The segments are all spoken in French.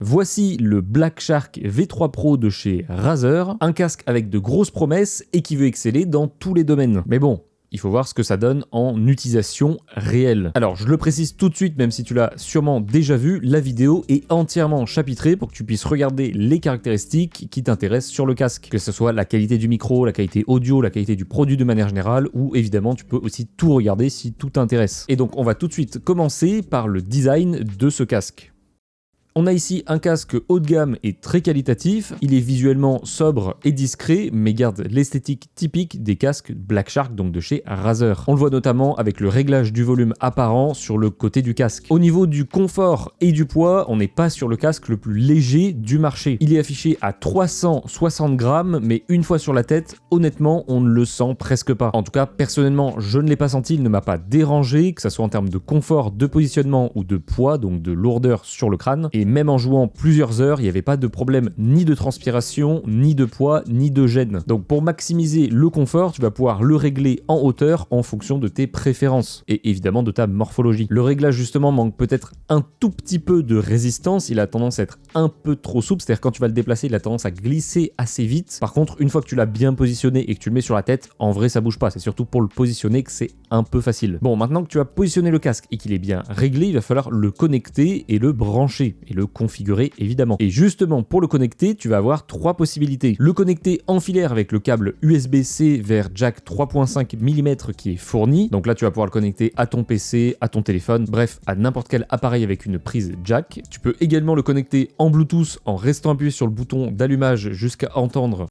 Voici le Black Shark V3 Pro de chez Razer, un casque avec de grosses promesses et qui veut exceller dans tous les domaines. Mais bon, il faut voir ce que ça donne en utilisation réelle. Alors, je le précise tout de suite, même si tu l'as sûrement déjà vu, la vidéo est entièrement chapitrée pour que tu puisses regarder les caractéristiques qui t'intéressent sur le casque. Que ce soit la qualité du micro, la qualité audio, la qualité du produit de manière générale, ou évidemment, tu peux aussi tout regarder si tout t'intéresse. Et donc, on va tout de suite commencer par le design de ce casque. On a ici un casque haut de gamme et très qualitatif, il est visuellement sobre et discret, mais garde l'esthétique typique des casques Black Shark, donc de chez Razer. On le voit notamment avec le réglage du volume apparent sur le côté du casque. Au niveau du confort et du poids, on n'est pas sur le casque le plus léger du marché. Il est affiché à 360 grammes, mais une fois sur la tête, honnêtement, on ne le sent presque pas. En tout cas, personnellement, je ne l'ai pas senti, il ne m'a pas dérangé, que ce soit en termes de confort, de positionnement ou de poids, donc de lourdeur sur le crâne. Et même en jouant plusieurs heures, il n'y avait pas de problème ni de transpiration, ni de poids, ni de gêne. Donc pour maximiser le confort, tu vas pouvoir le régler en hauteur en fonction de tes préférences et évidemment de ta morphologie. Le réglage justement manque peut-être un tout petit peu de résistance, il a tendance à être un peu trop souple, c'est-à-dire quand tu vas le déplacer, il a tendance à glisser assez vite. Par contre, une fois que tu l'as bien positionné et que tu le mets sur la tête, en vrai ça bouge pas, c'est surtout pour le positionner que c'est un peu facile. Bon, maintenant que tu as positionné le casque et qu'il est bien réglé, il va falloir le connecter et le brancher et le configurer évidemment. Et justement pour le connecter, tu vas avoir trois possibilités. Le connecter en filaire avec le câble USB-C vers jack 3.5 mm qui est fourni. Donc là tu vas pouvoir le connecter à ton PC, à ton téléphone, bref à n'importe quel appareil avec une prise jack. Tu peux également le connecter en Bluetooth en restant appuyé sur le bouton d'allumage jusqu'à entendre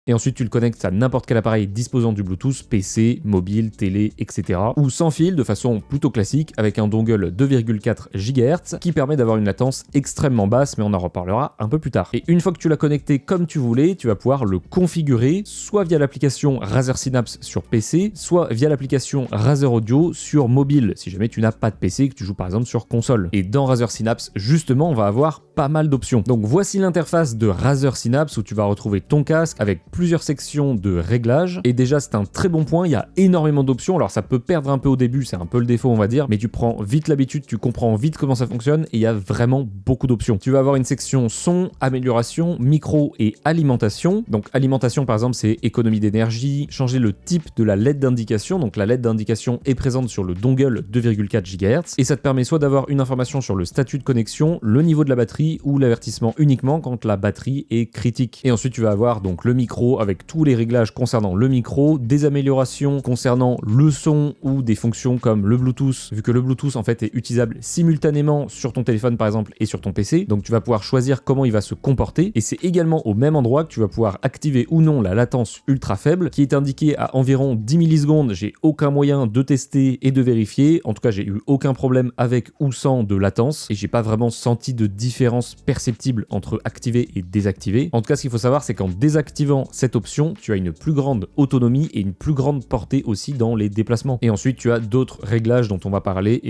et ensuite tu le connectes à n'importe quel appareil disposant du Bluetooth, PC, mobile, télé, etc. Ou sans fil de façon plutôt classique avec un dongle 2,4 GHz qui permet d'avoir une latence extrêmement basse, mais on en reparlera un peu plus tard. Et une fois que tu l'as connecté comme tu voulais, tu vas pouvoir le configurer soit via l'application Razer Synapse sur PC, soit via l'application Razer Audio sur mobile, si jamais tu n'as pas de PC et que tu joues par exemple sur console. Et dans Razer Synapse, justement, on va avoir pas mal d'options. Donc voici l'interface de Razer Synapse où tu vas retrouver ton casque avec plusieurs sections de réglage et déjà c'est un très bon point, il y a énormément d'options. Alors ça peut perdre un peu au début, c'est un peu le défaut on va dire, mais tu prends vite l'habitude, tu comprends vite comment ça fonctionne et il y a vraiment beaucoup d'options. Tu vas avoir une section son, amélioration, micro et alimentation. Donc alimentation par exemple c'est économie d'énergie, changer le type de la LED d'indication, donc la LED d'indication est présente sur le dongle 2,4 GHz et ça te permet soit d'avoir une information sur le statut de connexion, le niveau de la batterie ou l'avertissement uniquement quand la batterie est critique. Et ensuite tu vas avoir donc le micro avec tous les réglages concernant le micro, des améliorations concernant le son ou des fonctions comme le Bluetooth, vu que le Bluetooth en fait est utilisable simultanément sur ton téléphone par exemple et sur ton PC, donc tu vas pouvoir choisir comment il va se comporter et c'est également au même endroit que tu vas pouvoir activer ou non la latence ultra faible qui est indiquée à environ 10 millisecondes. J'ai aucun moyen de tester et de vérifier, en tout cas j'ai eu aucun problème avec ou sans de latence et j'ai pas vraiment senti de différence perceptible entre activer et désactiver. En tout cas ce qu'il faut savoir c'est qu'en désactivant cette option, tu as une plus grande autonomie et une plus grande portée aussi dans les déplacements. Et ensuite, tu as d'autres réglages dont on va parler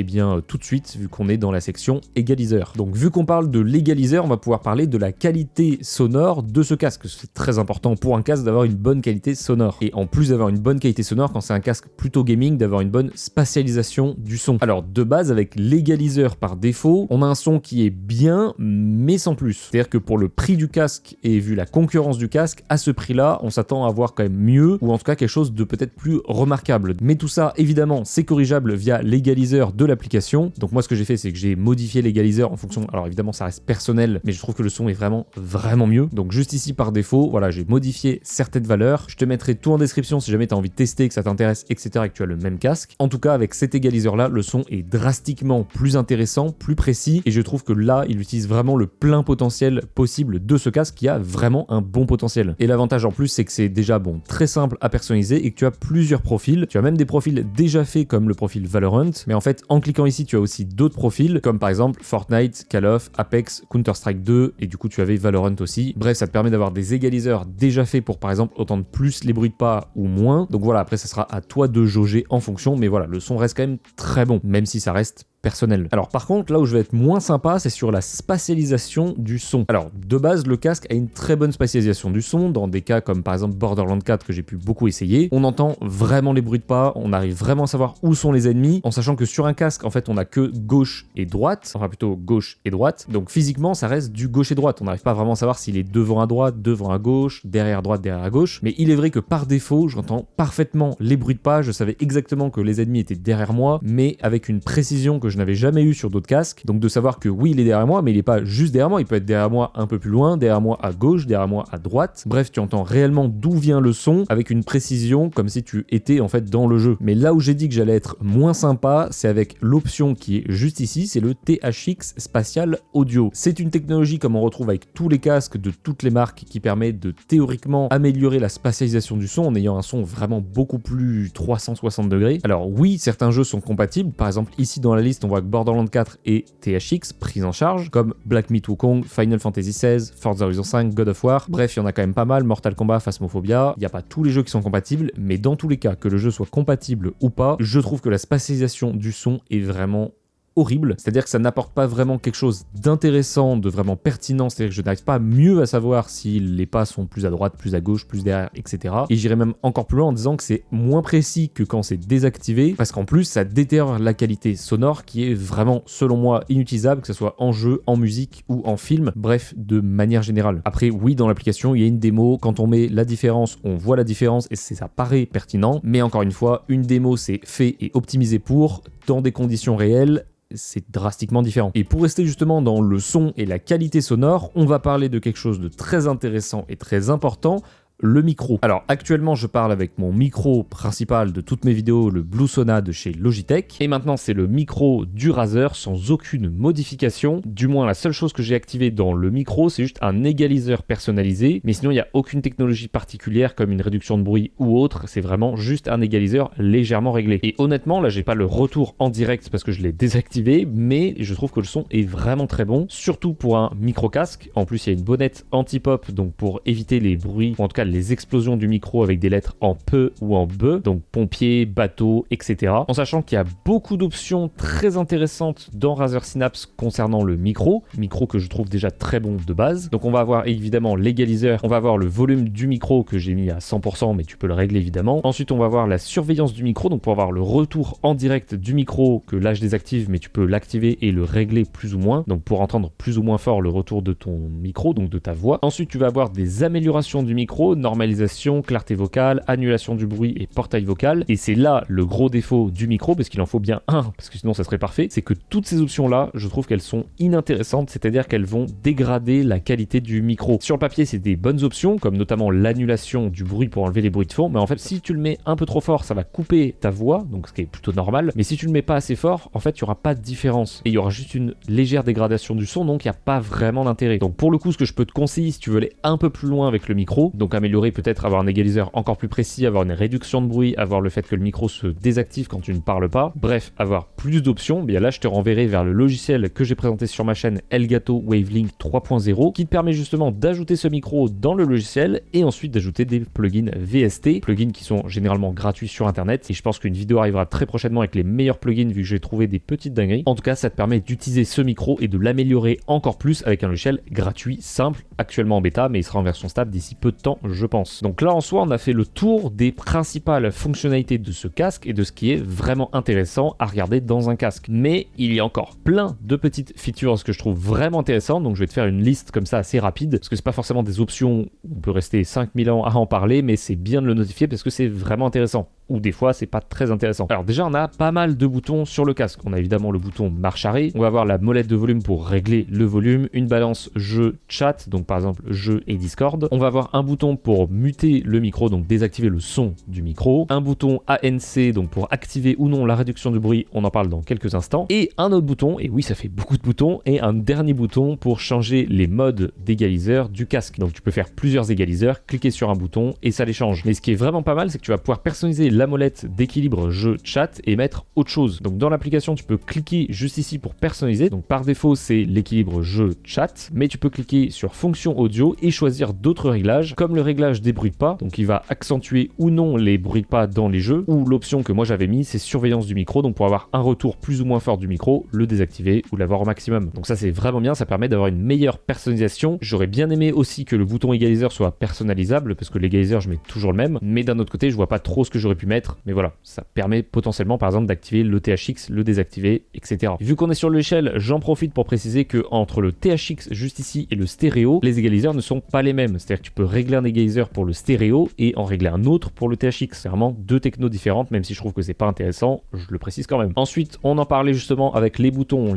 tout de suite, vu qu'on est dans la section égaliseur. Donc, vu qu'on parle de l'égaliseur, on va pouvoir parler de la qualité sonore de ce casque. C'est très important pour un casque d'avoir une bonne qualité sonore. Et en plus d'avoir une bonne qualité sonore, quand c'est un casque plutôt gaming, d'avoir une bonne spatialisation du son. Alors, de base, avec l'égaliseur par défaut, on a un son qui est bien, mais sans plus. C'est-à-dire que pour le prix du casque et vu la concurrence du casque, à ce prix-là, on s'attend à avoir quand même mieux, ou en tout cas quelque chose de peut-être plus remarquable. Mais tout ça, évidemment, c'est corrigeable via l'égaliseur de l'application. Donc moi, ce que j'ai fait, c'est que j'ai modifié l'égaliseur en fonction... Alors évidemment, ça reste personnel, mais je trouve que le son est vraiment mieux. Donc juste ici, par défaut, voilà, j'ai modifié certaines valeurs. Je te mettrai tout en description si jamais tu as envie de tester, que ça t'intéresse, etc. et que tu as le même casque. En tout cas, avec cet égaliseur-là, le son est drastiquement plus intéressant, plus précis, et je trouve que là, il utilise vraiment le plein potentiel possible de ce casque qui a vraiment un bon potentiel. Et l'avantage en plus, c'est que c'est déjà très simple à personnaliser et que tu as plusieurs profils. Tu as même des profils déjà faits comme le profil Valorant, mais en fait en cliquant ici tu as aussi d'autres profils comme par exemple Fortnite, Call of, Apex, Counter-Strike 2 et du coup tu avais Valorant aussi. Bref, ça te permet d'avoir des égaliseurs déjà faits pour par exemple entendre plus les bruits de pas ou moins. Donc voilà, après ça sera à toi de jauger en fonction, mais voilà, le son reste quand même très bon, même si ça reste personnel. Alors par contre, là où je vais être moins sympa, c'est sur la spatialisation du son. Alors de base, le casque a une très bonne spatialisation du son, dans des cas comme par exemple Borderlands 4 que j'ai pu beaucoup essayer. On entend vraiment les bruits de pas, on arrive vraiment à savoir où sont les ennemis, en sachant que sur un casque, en fait, on a que gauche et droite, enfin plutôt gauche et droite, donc physiquement, ça reste du gauche et droite. On n'arrive pas vraiment à savoir s'il est devant à droite, devant à gauche, derrière droite, derrière à gauche, mais il est vrai que par défaut, j'entends parfaitement les bruits de pas, je savais exactement que les ennemis étaient derrière moi, mais avec une précision que je n'avais jamais eu sur d'autres casques. Donc de savoir que oui, il est derrière moi, mais il est pas juste derrière moi, il peut être derrière moi un peu plus loin, derrière moi à gauche, derrière moi à droite. Bref, tu entends réellement d'où vient le son avec une précision comme si tu étais en fait dans le jeu. Mais là où j'ai dit que j'allais être moins sympa, c'est avec l'option qui est juste ici, c'est le THX Spatial Audio. C'est une technologie comme on retrouve avec tous les casques de toutes les marques qui permet de théoriquement améliorer la spatialisation du son en ayant un son vraiment beaucoup plus 360 degrés. Alors oui, certains jeux sont compatibles, par exemple ici dans la liste on voit que Borderlands 4 et THX pris en charge, comme Black Myth Wukong, Final Fantasy XVI, Forza Horizon 5, God of War, bref il y en a quand même pas mal, Mortal Kombat, Phasmophobia, il n'y a pas tous les jeux qui sont compatibles, mais dans tous les cas, que le jeu soit compatible ou pas, je trouve que la spatialisation du son est vraiment horrible, c'est-à-dire que ça n'apporte pas vraiment quelque chose d'intéressant, de vraiment pertinent, c'est-à-dire que je n'arrive pas mieux à savoir si les pas sont plus à droite, plus à gauche, plus derrière, etc. Et j'irais même encore plus loin en disant que c'est moins précis que quand c'est désactivé, parce qu'en plus ça détériore la qualité sonore qui est vraiment, selon moi, inutilisable, que ce soit en jeu, en musique ou en film, bref, de manière générale. Après, oui, dans l'application, il y a une démo, quand on met la différence, on voit la différence et ça paraît pertinent, mais encore une fois, une démo c'est fait et optimisé pour, dans des conditions réelles, c'est drastiquement différent. Et pour rester justement dans le son et la qualité sonore, on va parler de quelque chose de très intéressant et très important, le micro. Alors actuellement je parle avec mon micro principal de toutes mes vidéos, le Blue Sona de chez Logitech, et maintenant c'est le micro du Razer sans aucune modification. Du moins la seule chose que j'ai activée dans le micro c'est juste un égaliseur personnalisé, mais sinon il n'y a aucune technologie particulière comme une réduction de bruit ou autre, c'est vraiment juste un égaliseur légèrement réglé. Et honnêtement là j'ai pas le retour en direct parce que je l'ai désactivé, mais je trouve que le son est vraiment très bon, surtout pour un micro casque. En plus il y a une bonnette anti-pop, donc pour éviter les bruits, ou en tout cas les explosions du micro avec des lettres en P ou en B, donc pompier, bateau, etc. En sachant qu'il y a beaucoup d'options très intéressantes dans Razer Synapse concernant le micro que je trouve déjà très bon de base. Donc on va avoir évidemment l'égaliseur, on va avoir le volume du micro que j'ai mis à 100%, mais tu peux le régler évidemment. Ensuite on va avoir la surveillance du micro, donc pour avoir le retour en direct du micro que là je désactive, mais tu peux l'activer et le régler plus ou moins, donc pour entendre plus ou moins fort le retour de ton micro, donc de ta voix. Ensuite tu vas avoir des améliorations du micro, normalisation, clarté vocale, annulation du bruit et portail vocal. Et c'est là le gros défaut du micro, parce qu'il en faut bien un, parce que sinon ça serait parfait, c'est que toutes ces options-là, je trouve qu'elles sont inintéressantes, c'est-à-dire qu'elles vont dégrader la qualité du micro. Sur le papier, c'est des bonnes options, comme notamment l'annulation du bruit pour enlever les bruits de fond, mais en fait, si tu le mets un peu trop fort, ça va couper ta voix, donc ce qui est plutôt normal, mais si tu le mets pas assez fort, en fait, il n'y aura pas de différence. Et il y aura juste une légère dégradation du son, donc il n'y a pas vraiment d'intérêt. Donc pour le coup, ce que je peux te conseiller, si tu veux aller un peu plus loin avec le micro, donc améliorer peut-être avoir un égaliseur encore plus précis, avoir une réduction de bruit, avoir le fait que le micro se désactive quand tu ne parles pas, bref, avoir plus d'options, bien là je te renverrai vers le logiciel que j'ai présenté sur ma chaîne Elgato Wavelink 3.0 qui te permet justement d'ajouter ce micro dans le logiciel et ensuite d'ajouter des plugins VST, plugins qui sont généralement gratuits sur internet, et je pense qu'une vidéo arrivera très prochainement avec les meilleurs plugins vu que j'ai trouvé des petites dingueries. En tout cas ça te permet d'utiliser ce micro et de l'améliorer encore plus avec un logiciel gratuit, simple, actuellement en bêta, mais il sera en version stable d'ici peu de temps je pense. Donc là en soi on a fait le tour des principales fonctionnalités de ce casque et de ce qui est vraiment intéressant à regarder dans un casque. Mais il y a encore plein de petites features que je trouve vraiment intéressantes, donc je vais te faire une liste comme ça assez rapide, parce que c'est pas forcément des options où on peut rester 5000 ans à en parler, mais c'est bien de le notifier parce que c'est vraiment intéressant. Ou des fois c'est pas très intéressant. Alors déjà on a pas mal de boutons sur le casque. On a évidemment le bouton marche arrêt, on va avoir la molette de volume pour régler le volume, une balance jeu chat, donc par exemple jeu et Discord. On va avoir un bouton pour muter le micro, donc désactiver le son du micro, un bouton ANC donc pour activer ou non la réduction du bruit, on en parle dans quelques instants, et un autre bouton, et oui ça fait beaucoup de boutons, et un dernier bouton pour changer les modes d'égaliseur du casque. Donc tu peux faire plusieurs égaliseurs, cliquer sur un bouton et ça les change. Mais ce qui est vraiment pas mal, c'est que tu vas pouvoir personnaliser la molette d'équilibre jeu chat et mettre autre chose. Donc dans l'application, tu peux cliquer juste ici pour personnaliser. Donc par défaut, c'est l'équilibre jeu chat, mais tu peux cliquer sur fonction audio et choisir d'autres réglages, comme le réglage des bruits de pas, donc il va accentuer ou non les bruits de pas dans les jeux, ou l'option que moi j'avais mis, c'est surveillance du micro, donc pour avoir un retour plus ou moins fort du micro, le désactiver ou l'avoir au maximum. Donc ça c'est vraiment bien, ça permet d'avoir une meilleure personnalisation. J'aurais bien aimé aussi que le bouton égaliseur soit personnalisable, parce que l'égaliseur je mets toujours le même, mais d'un autre côté je vois pas trop ce que j'aurais pu mettre, mais voilà, ça permet potentiellement par exemple d'activer le THX, le désactiver, etc. Vu qu'on est sur l'échelle, j'en profite pour préciser que entre le THX juste ici et le stéréo, les égaliseurs ne sont pas les mêmes, c'est-à-dire que tu peux régler un égaliseur pour le stéréo et en régler un autre pour le THX. C'est vraiment deux technos différentes, même si je trouve que c'est pas intéressant, je le précise quand même. Ensuite, on en parlait justement avec les boutons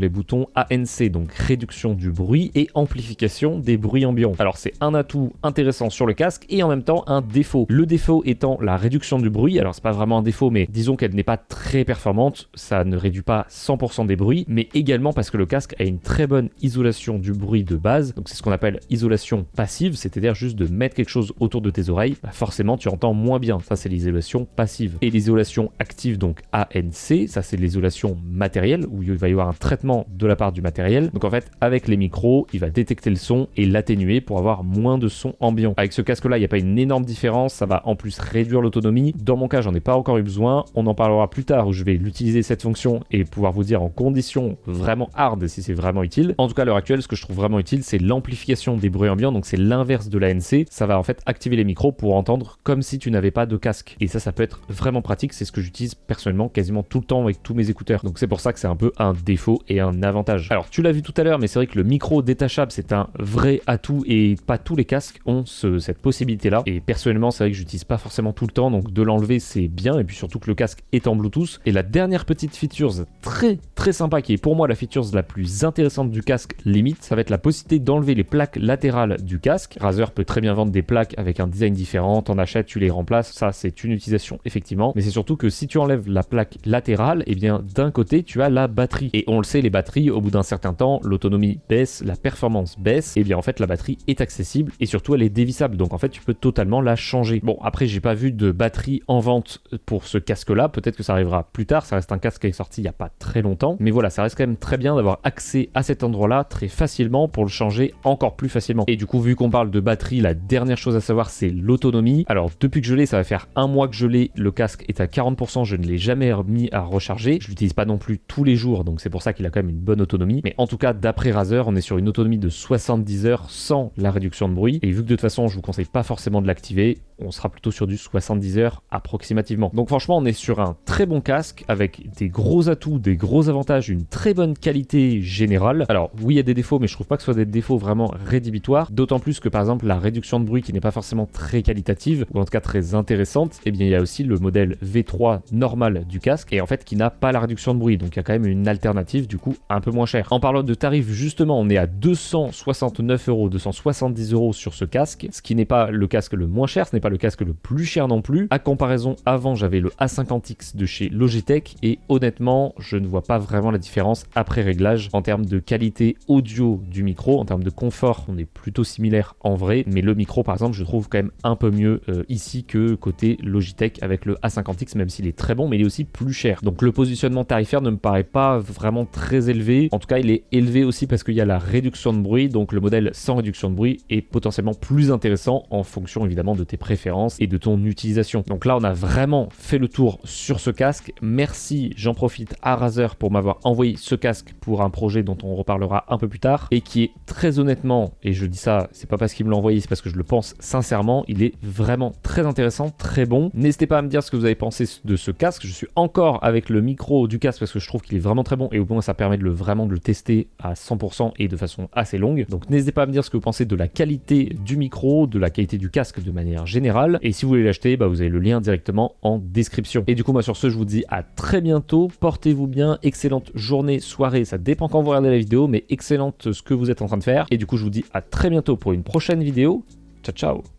ANC, donc réduction du bruit et amplification des bruits ambiants. Alors c'est un atout intéressant sur le casque et en même temps un défaut. Le défaut étant la réduction du bruit, alors c'est pas vraiment un défaut, mais disons qu'elle n'est pas très performante, ça ne réduit pas 100% des bruits, mais également parce que le casque a une très bonne isolation du bruit de base, donc c'est ce qu'on appelle isolation passive, c'est-à-dire juste de mettre quelque chose autour de tes oreilles, bah forcément tu entends moins bien, ça c'est l'isolation passive. Et l'isolation active, donc ANC, ça c'est l'isolation matérielle, où il va y avoir un traitement de la part du matériel, donc en fait avec les micros, il va détecter le son et l'atténuer pour avoir moins de son ambiant. Avec ce casque là, il n'y a pas une énorme différence, ça va en plus réduire l'autonomie. Dans mon cas, j'en ai pas encore eu besoin, on en parlera plus tard où je vais l'utiliser cette fonction et pouvoir vous dire en conditions vraiment hard si c'est vraiment utile. En tout cas à l'heure actuelle, ce que je trouve vraiment utile, c'est l'amplification des bruits ambiants, donc c'est l'inverse de l'ANC, ça va en fait activer les micros pour entendre comme si tu n'avais pas de casque. Et ça peut être vraiment pratique, c'est ce que j'utilise personnellement quasiment tout le temps avec tous mes écouteurs. Donc c'est pour ça que c'est un peu un défaut et un avantage. Alors tu l'as vu tout à l'heure, mais c'est vrai que le micro détachable c'est un vrai atout et pas tous les casques ont cette possibilité là. Et personnellement c'est vrai que j'utilise pas forcément tout le temps, donc de l'enlever c'est bien, et puis surtout que le casque est en Bluetooth. Et la dernière petite feature très sympa qui est pour moi la feature la plus intéressante du casque limite, ça va être la possibilité d'enlever les plaques latérales du casque. Razer peut très bien vendre des plaques avec un design différent, t'en achètes, tu les remplaces, ça c'est une utilisation effectivement, mais c'est surtout que si tu enlèves la plaque latérale, et bien d'un côté tu as la batterie, et on le sait, les batteries au bout d'un certain temps, l'autonomie baisse, la performance baisse, et bien en fait la batterie est accessible et surtout elle est dévissable, donc en fait tu peux totalement la changer. Bon après j'ai pas vu de batterie en vente pour ce casque là, peut-être que ça arrivera plus tard, ça reste un casque qui est sorti il y a pas très longtemps, mais voilà, ça reste quand même très bien d'avoir accès à cet endroit là très facilement pour le changer encore plus facilement. Et du coup vu qu'on parle de batterie, la dernière chose à savoir c'est l'autonomie. Alors depuis que je l'ai, ça va faire un mois que je l'ai, le casque est à 40%, je ne l'ai jamais remis à recharger, je l'utilise pas non plus tous les jours, donc c'est pour ça qu'il a quand même une bonne autonomie, mais en tout cas d'après Razer on est sur une autonomie de 70 heures sans la réduction de bruit, et vu que de toute façon je vous conseille pas forcément de l'activer, on sera plutôt sur du 70 heures approximativement. Donc franchement on est sur un très bon casque avec des gros atouts, des gros avantages, une très bonne qualité générale. Alors oui il y a des défauts, mais je trouve pas que ce soit des défauts vraiment rédhibitoires, d'autant plus que par exemple la réduction de bruit qui n'est pas forcément très qualitative, ou en tout cas très intéressante, et bien il y a aussi le modèle V3 normal du casque, et en fait qui n'a pas la réduction de bruit, donc il y a quand même une alternative du coup un peu moins chère. En parlant de tarifs justement, on est à 269 €, 270 € sur ce casque, ce qui n'est pas le casque le moins cher, ce n'est pas le casque le plus cher non plus. À comparaison, avant j'avais le A50X de chez Logitech, et honnêtement je ne vois pas vraiment la différence après réglage en termes de qualité audio du micro, en termes de confort on est plutôt similaire en vrai, mais le micro par exemple je trouve quand même un peu mieux ici que côté Logitech avec le A50X, même s'il est très bon mais il est aussi plus cher. Donc le positionnement tarifaire ne me paraît pas vraiment très élevé, en tout cas il est élevé aussi parce qu'il y a la réduction de bruit, donc le modèle sans réduction de bruit est potentiellement plus intéressant en fonction évidemment de tes préférences et de ton utilisation. Donc là on a vraiment fait le tour sur ce casque. Merci, j'en profite à Razer pour m'avoir envoyé ce casque pour un projet dont on reparlera un peu plus tard, et qui est très honnêtement, et je dis ça c'est pas parce qu'il me l'a envoyé, c'est parce que je le pense sincèrement, il est vraiment très intéressant, très bon. N'hésitez pas à me dire ce que vous avez pensé de ce casque. Je suis encore avec le micro du casque parce que je trouve qu'il est vraiment très bon, et au moins ça permet de vraiment de le tester à 100% et de façon assez longue. Donc n'hésitez pas à me dire ce que vous pensez de la qualité du micro, de la qualité du casque de manière générale, et si vous voulez l'acheter, vous avez le lien directement en description. Et du coup moi sur ce je vous dis à très bientôt, portez-vous bien, excellente journée, soirée, ça dépend quand vous regardez la vidéo, mais excellente ce que vous êtes en train de faire, et du coup je vous dis à très bientôt pour une prochaine vidéo. Ciao ciao.